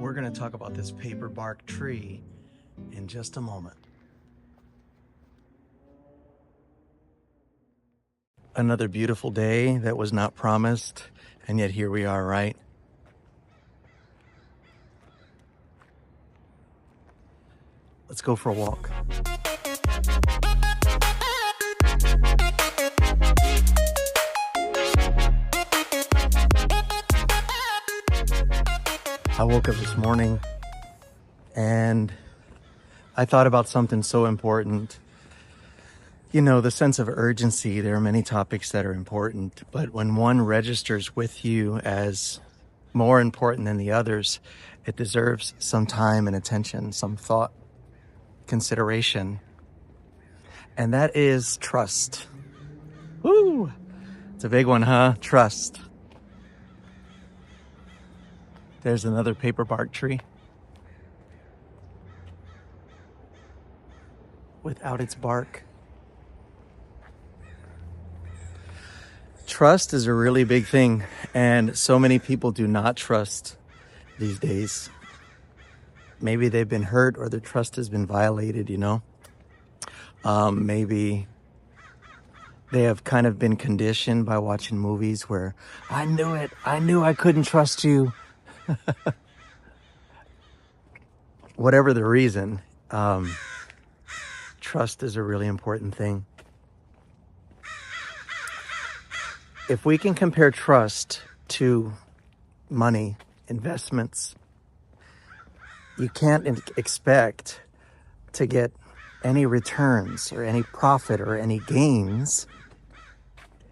We're going to talk about this paper bark tree in just a moment. Another beautiful day that was not promised, and yet here we are, right? Let's go for a walk. I woke up this morning and I thought about something so important. You know, the sense of urgency. There are many topics that are important, but when one registers with you as more important than the others, it deserves some time and attention, some thought, consideration. And that is trust. Woo! It's a big one, huh? Trust. There's another paper bark tree without its bark. Trust is a really big thing, and so many people do not trust these days. Maybe they've been hurt or their trust has been violated, you know. Maybe they have kind of been conditioned by watching movies where I knew it, I knew I couldn't trust you. Whatever the reason, trust is a really important thing. If we can compare trust to money, investments, you can't expect to get any returns or any profit or any gains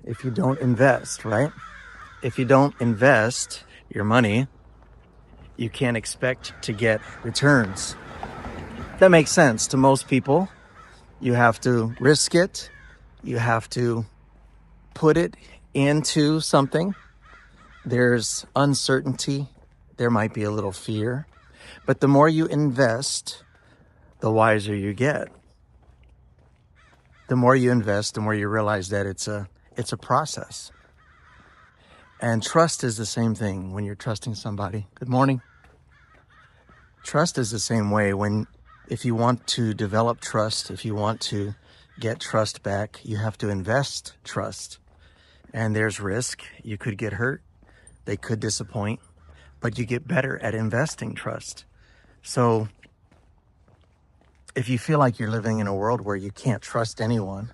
if you don't invest, right? If you don't invest your money, you can't expect to get returns. That makes sense to most people. You have to risk it. You have to put it into something. There's uncertainty. There might be a little fear. But the more you invest, the wiser you get. The more you invest, the more you realize that it's a process. And trust is the same thing when you're trusting somebody. Good morning. Trust is the same way if you want to develop trust, if you want to get trust back, you have to invest trust. And there's risk. You could get hurt. They could disappoint, but you get better at investing trust. So if you feel like you're living in a world where you can't trust anyone,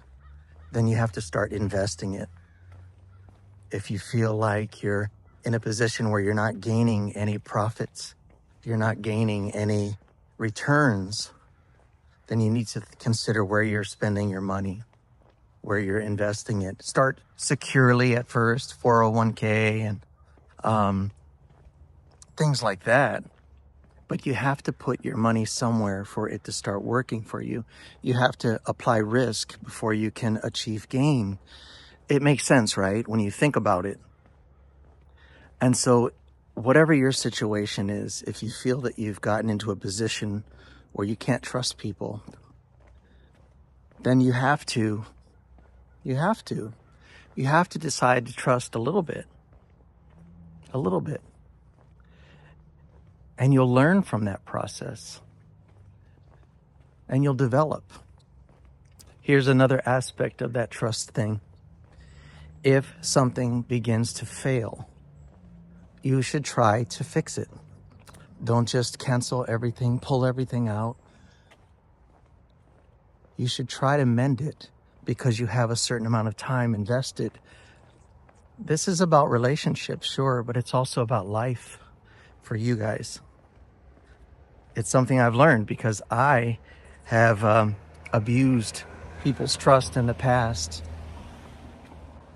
then you have to start investing it. If you feel like you're in a position where you're not gaining any profits, you're not gaining any returns, then you need to consider where you're spending your money, where you're investing it. Start securely at first, 401k and things like that. But you have to put your money somewhere for it to start working for you. You have to apply risk before you can achieve gain. It makes sense, right? When you think about it. And so whatever your situation is, if you feel that you've gotten into a position where you can't trust people, then you have to decide to trust a little bit. And you'll learn from that process. And you'll develop. Here's another aspect of that trust thing. If something begins to fail, you should try to fix it. Don't just cancel everything, pull everything out. You should try to mend it because you have a certain amount of time invested. This is about relationships, sure, but it's also about life for you guys. It's something I've learned because I have abused people's trust in the past.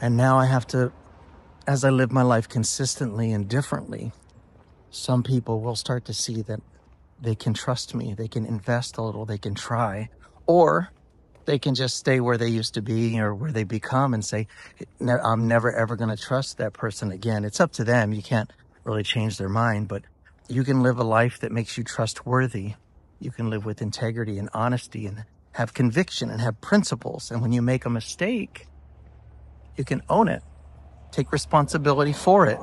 And now I have to, as I live my life consistently and differently, some people will start to see that they can trust me, they can invest a little, they can try, or they can just stay where they used to be or where they become and say, I'm never ever going to trust that person again. It's up to them. You can't really change their mind, but you can live a life that makes you trustworthy. You can live with integrity and honesty and have conviction and have principles. And when you make a mistake, you can own it. Take responsibility for it.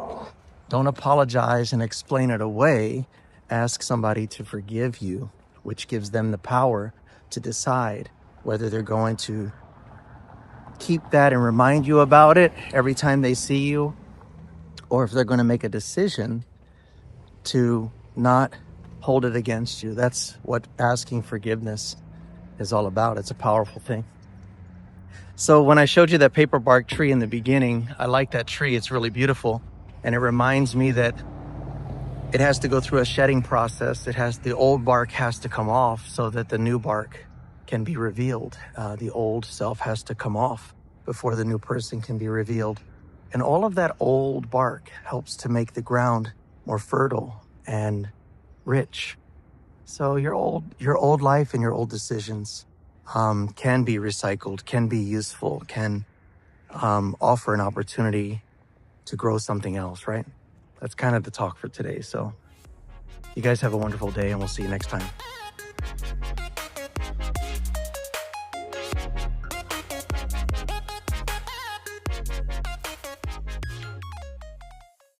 Don't apologize and explain it away ask somebody to forgive you, which gives them the power to decide whether they're going to keep that and remind you about it every time they see you, or if they're going to make a decision to not hold it against you. That's what asking forgiveness is all about. It's a powerful thing. So when I showed you that paper bark tree in the beginning, I like that tree. It's really beautiful. And it reminds me that it has to go through a shedding process. The old bark has to come off so that the new bark can be revealed. The old self has to come off before the new person can be revealed. And all of that old bark helps to make the ground more fertile and rich. So your old life and your old decisions can be recycled, can be useful, can offer an opportunity to grow something else, right? That's kind of the talk for today. So you guys have a wonderful day, and we'll see you next time.